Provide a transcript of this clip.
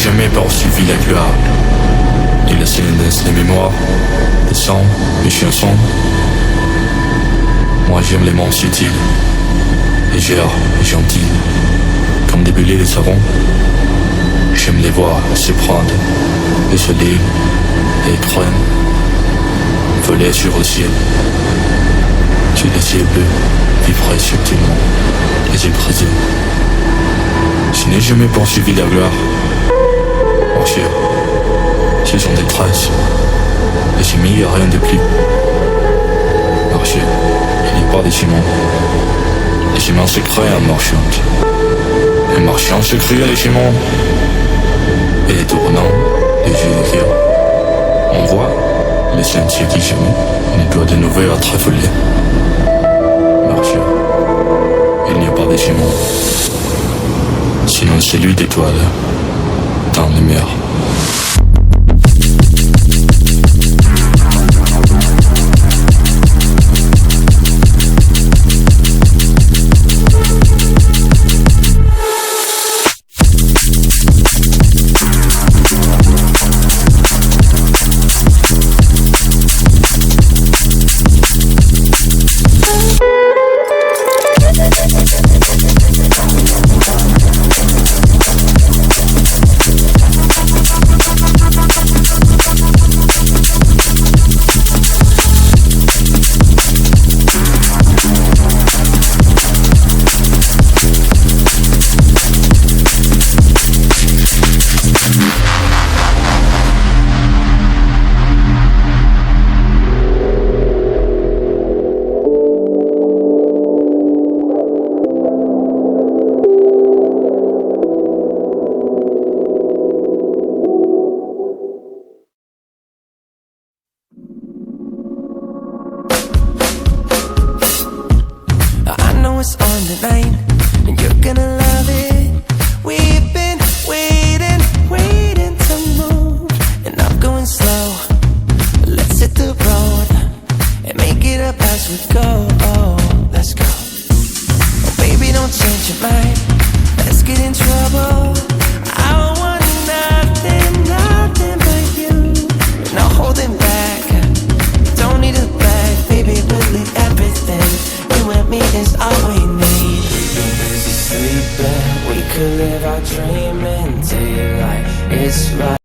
jamais poursuivi la gloire, ni la céleste des mémoires, des sons, des chansons. Moi j'aime les mots subtils, légères et gentils, comme des bulles de savon. J'aime les voir se prendre, et se lire, et traîner, voler sur le ciel. Sur les cieux bleus, vibrer subtilement, les yeux brisés. Je n'ai jamais poursuivi la gloire. Marcher, ce sont des traces, et j'ai mis rien de plus. Marcher, il n'y a pas de ciment. Les ciments se créent en marchant. Les marchands se créent les ciments. Et les tournants, les yeux de on voit les sentiers qui jamais ne doit de nouveau être affolés. Marcher, il n'y a pas de ciment. Sinon celui d'étoiles dans les mers. It's on tonight, and you're gonna love it. We've been waiting to move, and I'm going slow. Let's hit the road and make it up as we go. Oh, let's go. Oh, baby, don't change your mind. Let's get in trouble. I want nothing but you. No holding back. Don't need a bag, baby. We'll leave everything. You and me is all we need. We've been busy sleeping. We could live our dream in daylight. It's right.